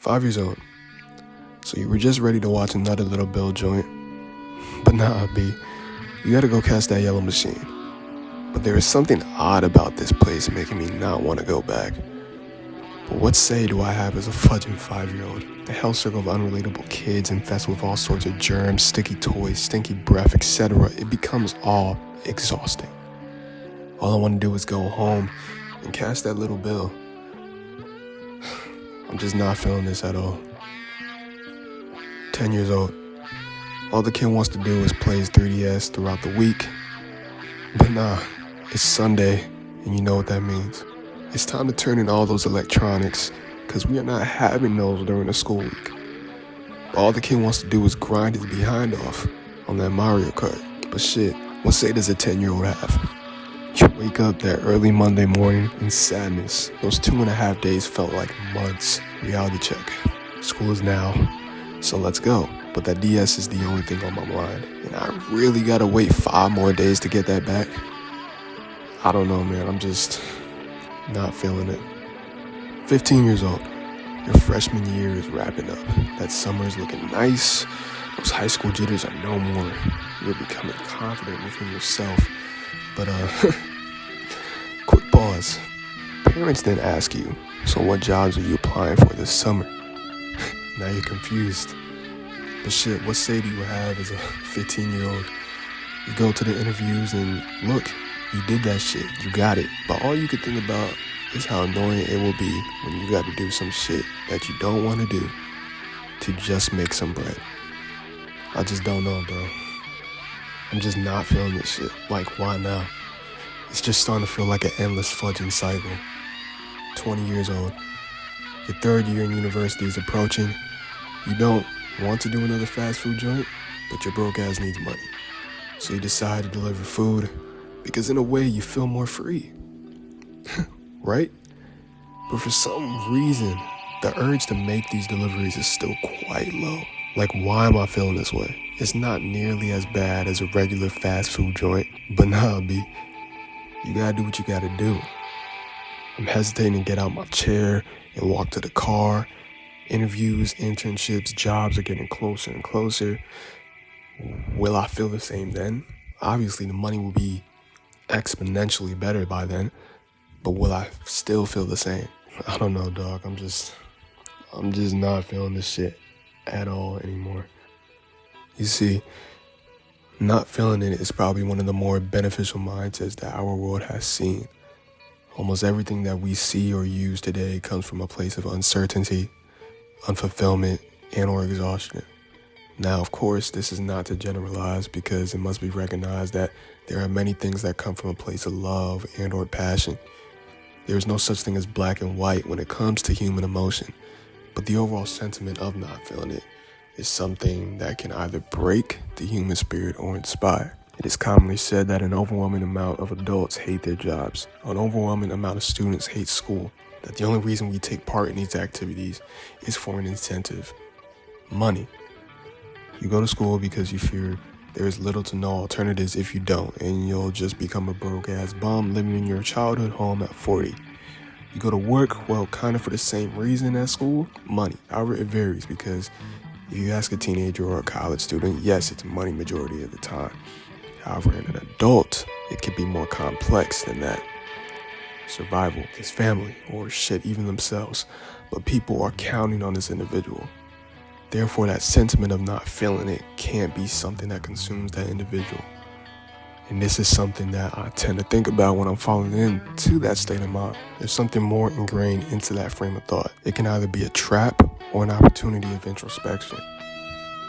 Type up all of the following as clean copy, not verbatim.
5 years old. So you were just ready to watch another Little Bill joint. But nah, B, you gotta go catch that yellow machine. But there is something odd about this place making me not want to go back. But what say do I have as a fudging 5-year-old? The hell circle of unrelatable kids infested with all sorts of germs, sticky toys, stinky breath, etc. It becomes all exhausting. All I want to do is go home and catch that Little Bill. I'm just not feeling this at all. 10 years old. All the kid wants to do is play his 3DS throughout the week. But nah, it's Sunday, and you know what that means. It's time to turn in all those electronics, because we are not having those during the school week. All the kid wants to do is grind his behind off on that Mario Kart. But shit, what say does a 10-year-old have? You wake up that early Monday morning in sadness. Those 2.5 days felt like months. Reality check. School is now, so let's go. But that DS is the only thing on my mind. And I really gotta wait 5 more days to get that back. I don't know, man. I'm just not feeling it. 15 years old. Your freshman year is wrapping up. That summer is looking nice. Those high school jitters are no more. You're becoming confident within yourself. But, quick pause. Parents didn't ask you, so what jobs are you applying for this summer? Now you're confused. But shit, what say do you have as a 15-year-old? You go to the interviews and look, you did that shit, you got it. But all you could think about is how annoying it will be when you got to do some shit that you don't want to do to just make some bread. I just don't know, bro. I'm just not feeling this shit. Like, why now? It's just starting to feel like an endless fudging cycle. 20 years old. Your 3rd year in university is approaching. You don't want to do another fast food joint, but your broke ass needs money. So you decide to deliver food because in a way you feel more free. Right? But for some reason, the urge to make these deliveries is still quite low. Like, why am I feeling this way? It's not nearly as bad as a regular fast food joint, but nah, B, you gotta do what you gotta do. I'm hesitating to get out my chair and walk to the car. Interviews, internships, jobs are getting closer and closer. Will I feel the same then? Obviously, the money will be exponentially better by then, but will I still feel the same? I don't know, dog. I'm just not feeling this shit at all anymore. You see, not feeling it is probably one of the more beneficial mindsets that our world has seen. Almost everything that we see or use today comes from a place of uncertainty, unfulfillment, and or exhaustion. Now, of course, this is not to generalize because it must be recognized that there are many things that come from a place of love and or passion. There is no such thing as black and white when it comes to human emotion, but the overall sentiment of not feeling it is something that can either break the human spirit or inspire. It is commonly said that an overwhelming amount of adults hate their jobs, an overwhelming amount of students hate school, that the only reason we take part in these activities is for an incentive: money. You go to school because you fear there is little to no alternatives if you don't, and you'll just become a broke-ass bum living in your childhood home at 40. You go to work, well, kind of for the same reason as school: money. However, it varies because if you ask a teenager or a college student, yes, it's money majority of the time. However, in an adult, it can be more complex than that. Survival, his family, or shit, even themselves. But people are counting on this individual. Therefore, that sentiment of not feeling it can't be something that consumes that individual. And this is something that I tend to think about when I'm falling into that state of mind. There's something more ingrained into that frame of thought. It can either be a trap or an opportunity of introspection,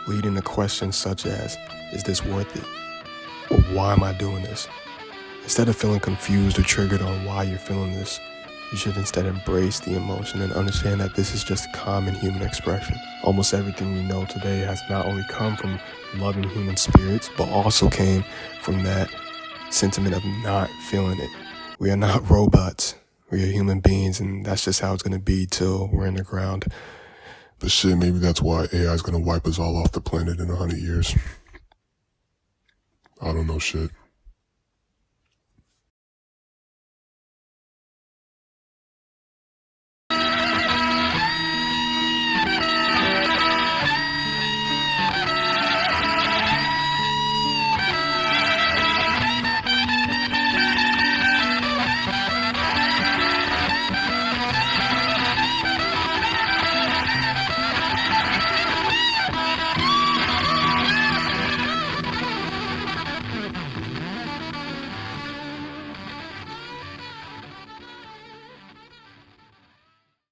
leading to questions such as, is this worth it? Or why am I doing this? Instead of feeling confused or triggered on why you're feeling this, you should instead embrace the emotion and understand that this is just a common human expression. Almost everything we know today has not only come from loving human spirits, but also came from that sentiment of not feeling it. We are not robots. We are human beings, and that's just how it's going to be till we're in the ground. But shit, maybe that's why AI is going to wipe us all off the planet in 100 years. I don't know shit.